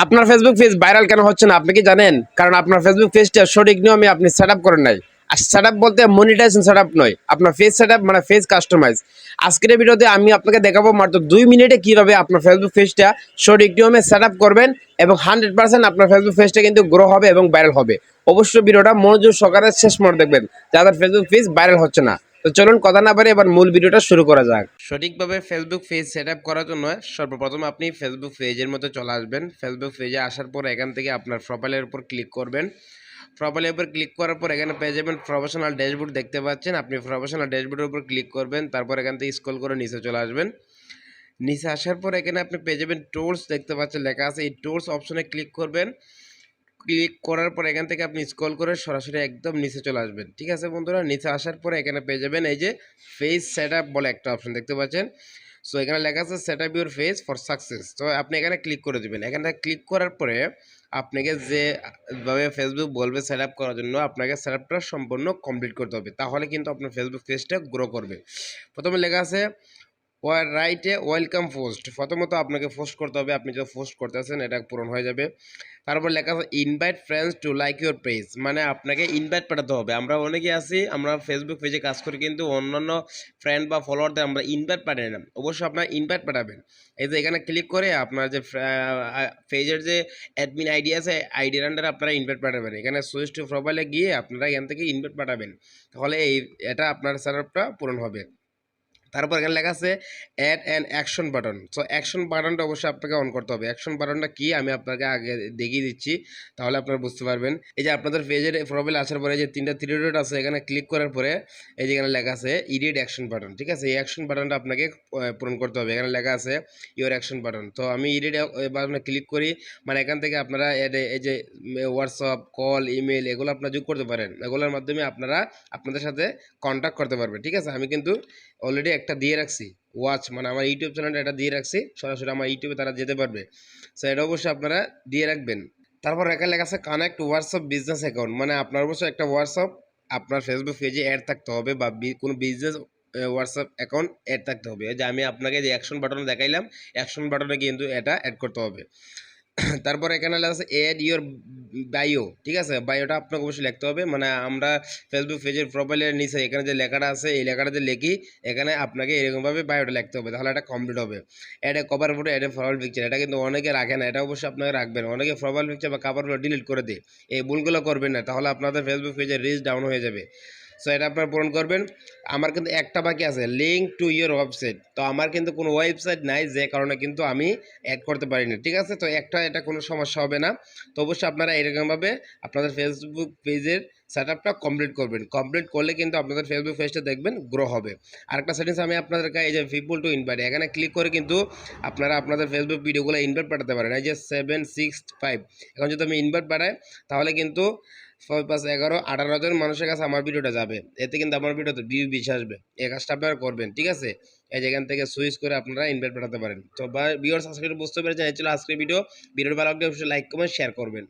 আপনার Facebook page viral কেন হচ্ছে না আপনি কি জানেন? কারণ আপনার ফেসবুক পেজটা সঠিক নিয়মে আপনি সেটআপ করেন নাই। আর সেটআপ বলতে মনিটাইজেশন সেটআপ নয়। আপনার পেজ সেটআপ মানে পেজ কাস্টমাইজ। আজকের এই ভিডিওতে আমি আপনাকে দেখাবো মাত্র ২ মিনিটে কিভাবে আপনার ফেসবুক পেজটা সঠিক নিয়মে সেটআপ করবেন এবং 100% আপনার ফেসবুক পেজটা কিন্তু গ্রো হবে এবং ভাইরাল হবে। অবশ্যই ভিডিওটা মনোযোগ সহকারে শেষ পর্যন্ত দেখবেন। যাদের ফেসবুক পেজ ভাইরাল হচ্ছে না। তো চলুন কথা না বাড়িয়ে এবার মূল ভিডিওটা শুরু করা যাক। সঠিকভাবে ফেসবুক পেজ সেটআপ করার জন্য সর্বপ্রথম আপনি ফেসবুক পেজের মধ্যে চলে আসবেন। ফেসবুক পেজে আসার পর এখান থেকে আপনার প্রোফাইলের উপর ক্লিক করবেন। প্রোফাইলের উপর ক্লিক করার পর এখানে পেয়ে যাবেন প্রফেশনাল ড্যাশবোর্ড দেখতে পাচ্ছেন। আপনি প্রফেশনাল ড্যাশবোর্ডের উপর ক্লিক করবেন। তারপর এখান থেকে স্ক্রল করে নিচে চলে আসবেন। নিচে আসার পর এখানে আপনি পেয়ে যাবেন টুলস দেখতে পাচ্ছেন লেখা আছে। এই টুলস অপশনে ক্লিক করবেন। ক্লিক করার পর এখান থেকে আপনি স্ক্রল করে সরাসরি একদম নিচে চলে আসবেন। ঠিক আছে বন্ধুরা, নিচে আসার পরে এখানে পেয়ে যাবেন এই যে ফেস সেটআপ বলে একটা অপশন দেখতে পাচ্ছেন। সো এখানে লেখা আছে setup your face for success. তো আপনি এখানে ক্লিক করে দিবেন। এখানে ক্লিক করার পরে আপনাকে যেভাবে ফেসবুক বলবে সেটআপ করার জন্য আপনাকে সেটআপটা সম্পূর্ণ কমপ্লিট করতে হবে। তাহলে কিন্তু আপনার ফেসবুক পেজটা গ্রো করবে। প্রথমে লেখা আছে রাইটে ওয়েলকাম পোস্ট। প্রথমত আপনাকে পোস্ট করতে হবে। আপনি যে পোস্ট করতেছেন এটা পূরণ হয়ে যাবে। তারপর লেখা আছে invite friends to like your page, মানে আপনাকে ইনভাইট পাঠাতে হবে। আমরা অনেকে আছি, আমরা ফেসবুক পেজে কাজ করি কিন্তু অন্যান্য ফ্রেন্ড বা ফলোয়ারদের আমরা ইনভাইট পাঠাই না। অবশ্যই আপনার ইনভাইট পাঠাবেন। এই যে এখানে ক্লিক করে আপনার যে পেজের যে অ্যাডমিন আইডি আছে আইডির আন্ডারে আপনারা ইনভাইট পাঠাবেন। এখানে সুইচ টু প্রোফাইলে গিয়ে আপনারা এখান থেকে ইনভাইট পাঠাবেন। তাহলে এটা আপনার সেটআপটা পূরণ হবে। তারপর এখানে লেখা আছে add an action button. So action বাটনটা অবশ্যই আপনাকে অন করতে হবে। অ্যাকশন বাটনটা কি আমি আপনাকে আগে দেখিয়ে দিচ্ছি, তাহলে আপনারা বুঝতে পারবেন। এই যে আপনাদের পেজের প্রোফাইলে আসার পরে যে 3টা থ্রি ডট আছে এখানে ক্লিক করার পরে এই যে এখানে লেখা আছে এডিট অ্যাকশন বাটন। ঠিক আছে, এই অ্যাকশন বাটনটা আপনাকে পূরণ করতে হবে। এখানে লেখা আছে ইওর অ্যাকশন বাটন। তো আমি এডিট বাটনে ক্লিক করি, মানে এখান থেকে আপনারা এই যে হোয়াটসঅ্যাপ, কল, ইমেল এগুলো আপনারা যোগ করতে পারেন। এগুলোর মাধ্যমে আপনারা আপনাদের সাথে কন্ট্যাক্ট করতে পারবেন। ঠিক আছে, আমি কিন্তু অলরেডি একটা দিয়ে রাখছি ওয়াচ, মানে আমার ইউটিউব চ্যানেলটা এটা দিয়ে রাখছি, সরাসরি আমার ইউটিউবে তারা যেতে পারবে। সো এটা অবশ্যই আপনারা দিয়ে রাখবেন। তারপর এখানে লেখা আছে কানেক্ট হোয়াটসঅ্যাপ বিজনেস অ্যাকাউন্ট, মানে আপনার অবশ্যই একটা হোয়াটসঅ্যাপ আপনার ফেসবুক পেজে অ্যাড থাকতে হবে বা কোনো বিজনেস হোয়াটসঅ্যাপ অ্যাকাউন্ট অ্যাড থাকতে হবে। যে আমি আপনাকে যে অ্যাকশন বাটনে দেখাইলাম, অ্যাকশন বাটনে কিন্তু এটা অ্যাড করতে হবে। তারপর এখানে লেখা আছে এড ইওর বায়ো। ঠিক আছে, বায়োটা আপনাকে অবশ্যই লিখতে হবে। মানে আমরা ফেসবুক পেজের প্রোফাইলের নিচে এখানে যে লেখাটা আছে এই লেখাটা যে লিখি এখানে আপনাকে এরকমভাবে বায়োটা লিখতে হবে, তাহলে এটা কমপ্লিট হবে। Add a cover photo, add a profile picture, এটা কিন্তু অনেকে রাখে না, এটা অবশ্যই আপনাকে রাখবেন। অনেকে প্রোফাইল পিকচার বা কভার ফটো ডিলিট করে দেয়। এই ভুলগুলো করবেন না, তাহলে আপনাদের ফেসবুক পেজের রিচ ডাউন হয়ে যাবে। সো এটা আপনারা পূরণ করবেন। আমার কিন্তু একটা বাকি আছে, লিঙ্ক টু ইয়োর ওয়েবসাইট। তো আমার কিন্তু কোনো ওয়েবসাইট নাই, যে কারণে কিন্তু আমি অ্যাড করতে পারি না। ঠিক আছে, তো এটা কোনো সমস্যা হবে না। তো অবশ্যই আপনারা এরকমভাবে আপনাদের ফেসবুক পেজের সেটআপটা কমপ্লিট করবেন। কমপ্লিট করলে কিন্তু আপনাদের ফেসবুক পেজটা দেখবেন গ্রো হবে। আরেকটা সেটিংস আমি আপনাদেরকে এই যে পিপল টু ইনভাইট, এখানে ক্লিক করে কিন্তু আপনারা আপনাদের ফেসবুক ভিডিওগুলো ইনভাইট পাঠাতে পারেন। এই যে 765 এখন যদি আমি ইনভাইট পাঠাই তাহলে কিন্তু 6 + 11 18 জন মানুষের কাছে আমার ভিডিওটা যাবে। এতে কিন্তু আমার ভিডিওতে ভিউ বেশি আসবে। এই কাজটা আপনারা করবেন। ঠিক আছে, এই যে এখান থেকে সুইচ করে আপনারা ইনভাইট পাঠাতে পারেন। তো ভিউয়ার্স আজকে বুঝতে পেরেছেন, এই ছিল আজকের ভিডিও। ভিডিওটা ভালো লাগলে অবশ্যই লাইক কমেন্ট শেয়ার করবেন।